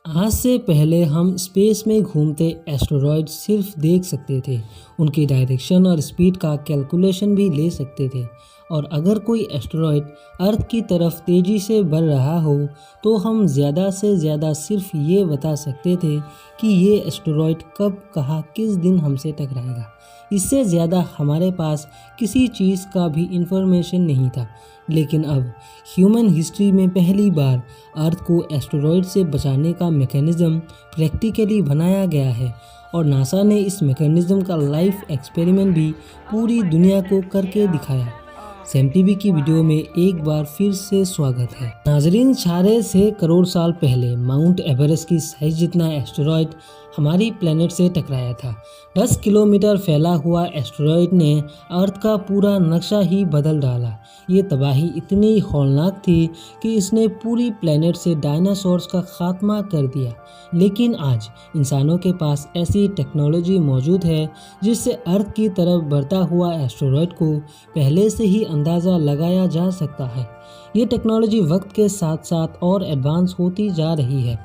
आज से पहले हम स्पेस में घूमते एस्टेरॉयड सिर्फ देख सकते थे, उनकी डायरेक्शन और स्पीड का कैलकुलेशन भी ले सकते थे। और अगर कोई एस्टेरॉयड अर्थ की तरफ तेज़ी से बढ़ रहा हो तो हम ज़्यादा से ज़्यादा सिर्फ ये बता सकते थे कि ये एस्टेरॉयड कब कहाँ किस दिन हमसे टकराएगा। इससे ज़्यादा हमारे पास किसी चीज़ का भी इंफॉर्मेशन नहीं था। लेकिन अब ह्यूमन हिस्ट्री में पहली बार अर्थ को एस्टेरॉयड से बचाने का मैकेनिज़्म प्रैक्टिकली बनाया गया है और नासा ने इस मैकेनिज़्म का लाइव एक्सपेरिमेंट भी पूरी दुनिया को करके दिखाया। सैम टीवी की वीडियो में एक बार फिर से स्वागत है। नाजरीन, 6 करोड़ साल पहले माउंट एवरेस्ट की साइज जितना एस्टेरॉयड हमारी प्लेनेट से टकराया था। 10 किलोमीटर फैला हुआ एस्टेरॉयड ने अर्थ का पूरा नक्शा ही बदल डाला। ये तबाही इतनी हौलनाक थी कि इसने पूरी प्लेनेट से डायनासोर्स का खात्मा कर दिया। लेकिन आज इंसानों के पास ऐसी टेक्नोलॉजी मौजूद है जिससे अर्थ की तरफ बढ़ता हुआ एस्टेरॉयड को पहले से ही अंदाज़ा लगाया जा सकता है। ये टेक्नोलॉजी वक्त के साथ साथ और एडवांस होती जा रही है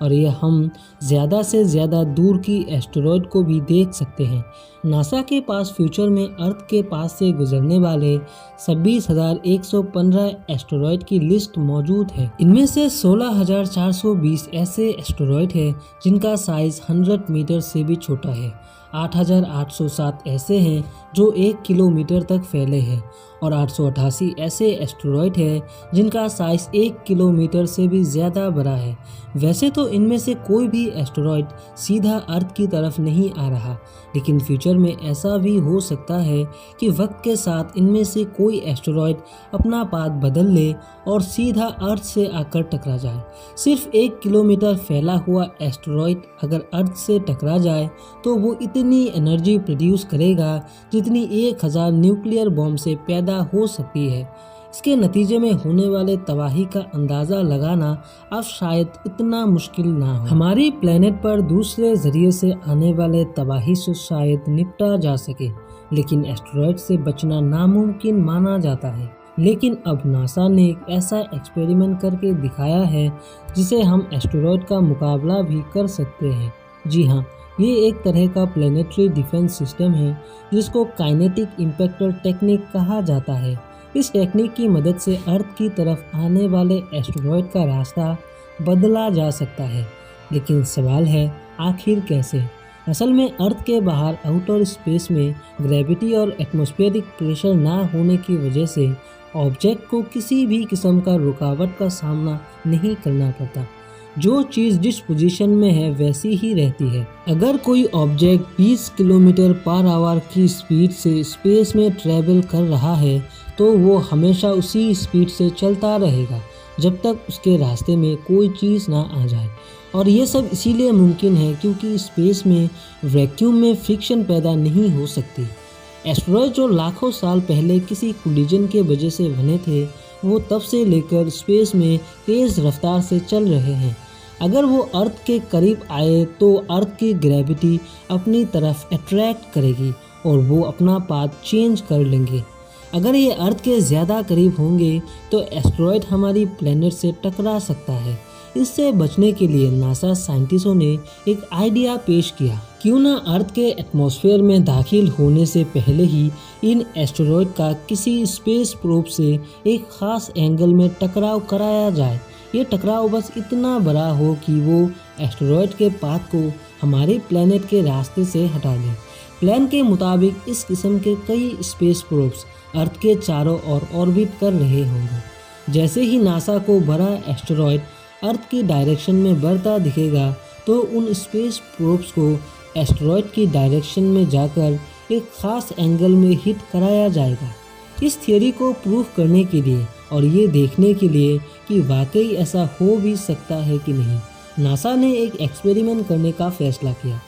और ये हम ज़्यादा से ज़्यादा दूर की एस्टेरॉयड को भी देख सकते हैं। नासा के पास फ्यूचर में अर्थ के पास से गुजरने वाले 26,115 एस्टेरॉयड की लिस्ट मौजूद है। इनमें से 16,420 ऐसे एस्टेरॉयड हैं जिनका साइज 100 मीटर से भी छोटा है। 8,807 ऐसे हैं जो 1 किलोमीटर तक फैले हैं और 888 ऐसे एस्टेरॉयड हैं जिनका साइज 1 किलोमीटर से भी ज़्यादा बड़ा है। वैसे तो इनमें से कोई भी एस्टेरॉयड सीधा अर्थ की तरफ नहीं आ रहा, लेकिन फ्यूचर में ऐसा भी हो सकता है कि वक्त के साथ इनमें से कोई एस्टेरॉयड अपना पाथ बदल ले और सीधा अर्थ से आकर टकरा जाए। सिर्फ 1 किलोमीटर फैला हुआ एस्टेरॉयड अगर अर्थ से टकरा जाए तो वो इतनी एनर्जी प्रोड्यूस करेगा जितनी 1000 न्यूक्लियर बॉम्ब से पैदा हो सकती है। इसके नतीजे में होने वाले तबाही का अंदाज़ा लगाना अब शायद इतना मुश्किल ना हो। हमारी प्लेनेट पर दूसरे जरिए से आने वाले तबाही से शायद निपटा जा सके, लेकिन एस्टेरॉयड से बचना नामुमकिन माना जाता है। लेकिन अब नासा ने एक ऐसा एक्सपेरिमेंट करके दिखाया है जिसे हम एस्टेरॉयड का मुकाबला भी कर सकते हैं। जी हाँ, ये एक तरह का प्लेनेटरी डिफेंस सिस्टम है जिसको काइनेटिक इम्पैक्टर टेक्निक कहा जाता है। इस टेक्निक की मदद से अर्थ की तरफ आने वाले एस्टेरॉयड का रास्ता बदला जा सकता है। लेकिन सवाल है, आखिर कैसे? असल में अर्थ के बाहर आउटर स्पेस में ग्रेविटी और एटमॉस्फेरिक प्रेशर ना होने की वजह से ऑब्जेक्ट को किसी भी किस्म का रुकावट का सामना नहीं करना पड़ता। जो चीज़ जिस पोजीशन में है वैसी ही रहती है। अगर कोई ऑब्जेक्ट 20 किलोमीटर पर आवर की स्पीड से स्पेस में ट्रैवल कर रहा है तो वो हमेशा उसी स्पीड से चलता रहेगा जब तक उसके रास्ते में कोई चीज़ ना आ जाए। और ये सब इसीलिए मुमकिन है क्योंकि स्पेस में वैक्यूम में फ्रिक्शन पैदा नहीं हो सकती। एस्टेरॉयड जो लाखों साल पहले किसी कोलिजन के वजह से बने थे, वो तब से लेकर स्पेस में तेज़ रफ्तार से चल रहे हैं। अगर वो अर्थ के करीब आए तो अर्थ की ग्रेविटी अपनी तरफ अट्रैक्ट करेगी और वो अपना पाथ चेंज कर लेंगे। अगर ये अर्थ के ज़्यादा करीब होंगे तो एस्टेरॉयड हमारी प्लेनेट से टकरा सकता है। इससे बचने के लिए नासा साइंटिस्टों ने एक आइडिया पेश किया। क्यों ना अर्थ के एटमॉस्फेयर में दाखिल होने से पहले ही इन एस्टेरॉयड का किसी स्पेस प्रोब से एक ख़ास एंगल में टकराव कराया जाए। ये टकराव बस इतना बड़ा हो कि वो एस्टेरॉयड के पाथ को हमारे प्लेनेट के रास्ते से हटा दे। प्लान के मुताबिक इस किस्म के कई स्पेस प्रोब्स अर्थ के चारों ओर ऑर्बिट कर रहे होंगे। जैसे ही नासा को बड़ा एस्टेरॉयड अर्थ की डायरेक्शन में बढ़ता दिखेगा तो उन स्पेस प्रोब्स को एस्टेरॉयड की डायरेक्शन में जाकर एक ख़ास एंगल में हिट कराया जाएगा। इस थियोरी को प्रूफ करने के लिए और ये देखने के लिए कि वाकई ऐसा हो भी सकता है कि नहीं, नासा ने एक एक्सपेरिमेंट करने का फैसला किया।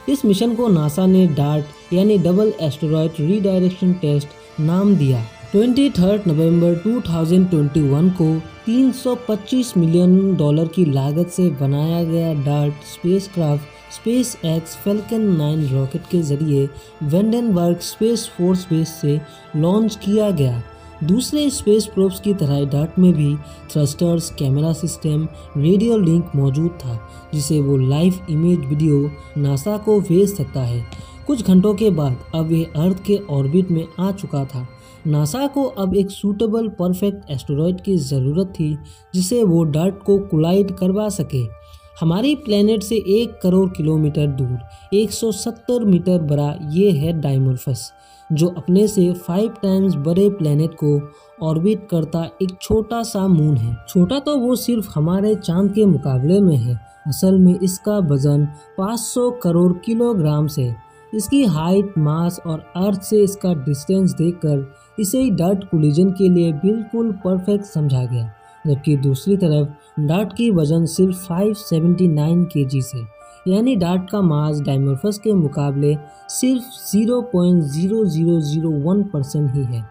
इस मिशन को नासा ने डार्ट यानी डबल एस्टेरॉयड रीडायरेक्शन टेस्ट नाम दिया। 23 नवंबर 2021 को $325 मिलियन की लागत से बनाया गया dart spacecraft SpaceX Falcon 9 rocket के जरिए वेंडेनबर्ग स्पेस फोर्स बेस से लॉन्च किया गया। दूसरे स्पेस प्रोब्स की तरह डार्ट में भी thrusters, camera system, radio link मौजूद था जिसे वो लाइव इमेज वीडियो नासा को भेज सकता है। कुछ घंटों के बाद अब यह अर्थ के ऑर्बिट में आ चुका था। नासा को अब एक सूटेबल परफेक्ट एस्टेरॉयड की ज़रूरत थी जिसे वो डार्ट को कोलाइड करवा सके। हमारी प्लेनेट से 1 करोड़ किलोमीटर दूर 170 मीटर बड़ा ये है डाइमोर्फस, जो अपने से 5 टाइम्स बड़े प्लेनेट को ऑर्बिट करता एक छोटा सा मून है। छोटा तो वो सिर्फ हमारे चांद के मुकाबले में है, असल में इसका वजन 500 करोड़ किलोग्राम से। इसकी हाइट, मास और अर्थ से इसका डिस्टेंस देखकर इसे डार्ट कोलिजन के लिए बिल्कुल परफेक्ट समझा गया, जबकि दूसरी तरफ डार्ट की वजन सिर्फ 579 kg से, यानी डार्ट का मास डाइमोर्फस के मुकाबले सिर्फ 0.0001% ही है।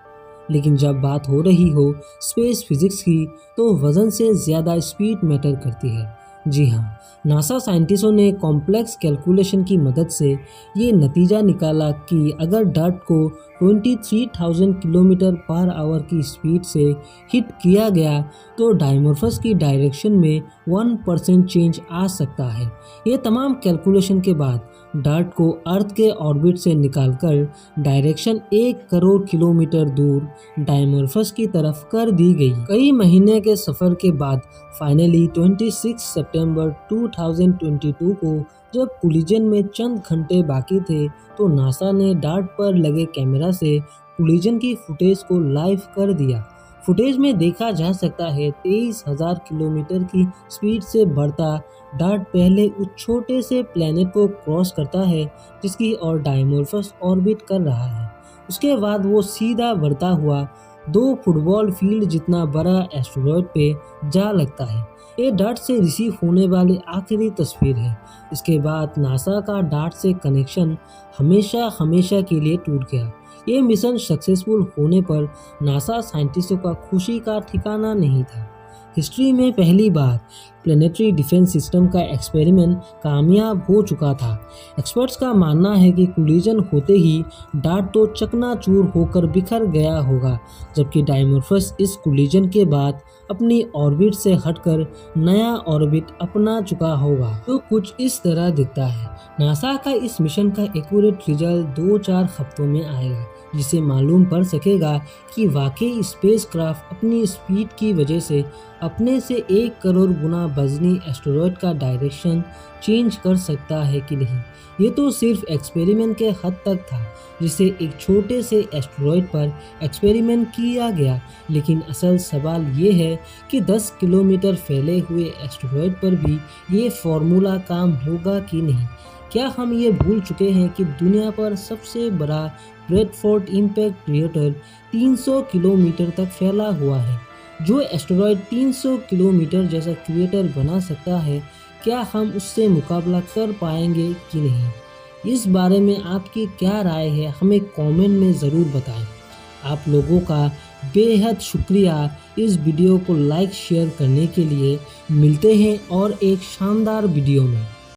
लेकिन जब बात हो रही हो स्पेस फिजिक्स की तो वजन से ज़्यादा स्पीड मैटर करती है। जी हाँ, नासा साइंटिस्टों ने कॉम्प्लेक्स कैलकुलेशन की मदद से ये नतीजा निकाला कि अगर डार्ट को 23,000 किलोमीटर पर आवर की स्पीड से हिट किया गया तो डाइमोर्फस की डायरेक्शन में 1% चेंज आ सकता है। ये तमाम कैलकुलेशन के बाद डार्ट को अर्थ के ऑर्बिट से निकालकर डायरेक्शन 1 करोड़ किलोमीटर दूर डाइमोर्फस की तरफ कर दी गई। कई महीने के सफ़र के बाद फाइनली 26 सितंबर 2022 को जब कोलिजन में चंद घंटे बाकी थे तो नासा ने डार्ट पर लगे कैमरा से कोलिजन की फुटेज को लाइव कर दिया। फुटेज में देखा जा सकता है 23,000 किलोमीटर की स्पीड से बढ़ता डार्ट पहले उस छोटे से प्लेनेट को क्रॉस करता है जिसकी ओर डाइमोर्फस ऑर्बिट कर रहा है। उसके बाद वो सीधा बढ़ता हुआ 2 फुटबॉल फील्ड जितना बड़ा एस्टेरॉयड पे जा लगता है। ये डार्ट से रिसीव होने वाली आखिरी तस्वीर है। इसके बाद नासा का डार्ट से कनेक्शन हमेशा के लिए टूट गया। ये मिशन सक्सेसफुल होने पर नासा साइंटिस्टों का खुशी का ठिकाना नहीं था। हिस्ट्री में पहली बार प्लेनेटरी डिफेंस सिस्टम का एक्सपेरिमेंट कामयाब हो चुका था। एक्सपर्ट्स का मानना है कि कोलिजन होते ही डार्ट तो चकनाचूर होकर बिखर गया होगा, जबकि डाइमोर्फस इस कोलिजन के बाद अपनी ऑर्बिट से हटकर नया ऑर्बिट अपना चुका होगा, तो कुछ इस तरह दिखता है। नासा का इस मिशन का एक्यूरेट रिजल्ट 2-4 हफ्तों में आएगा, जिसे मालूम पड़ सकेगा कि वाकई स्पेसक्राफ्ट अपनी स्पीड की वजह से अपने से 1 करोड़ गुना वजनी एस्टेरॉयड का डायरेक्शन चेंज कर सकता है कि नहीं। ये तो सिर्फ एक्सपेरिमेंट के हद तक था, जिसे एक छोटे से एस्टेरॉयड पर एक्सपेरिमेंट किया गया, लेकिन असल सवाल ये है कि 10 किलोमीटर फैले हुए एस्टेरॉयड पर भी ये फॉर्मूला काम होगा कि नहीं। क्या हम ये भूल चुके हैं कि दुनिया पर सबसे बड़ा ब्रैडफोर्ड इम्पैक्ट क्रिएटर 300 किलोमीटर तक फैला हुआ है। जो एस्टेरॉयड 300 किलोमीटर जैसा क्रिएटर बना सकता है, क्या हम उससे मुकाबला कर पाएंगे कि नहीं। इस बारे में आपकी क्या राय है, हमें कमेंट में ज़रूर बताएं। आप लोगों का बेहद शुक्रिया इस वीडियो को लाइक शेयर करने के लिए। मिलते हैं और एक शानदार वीडियो में।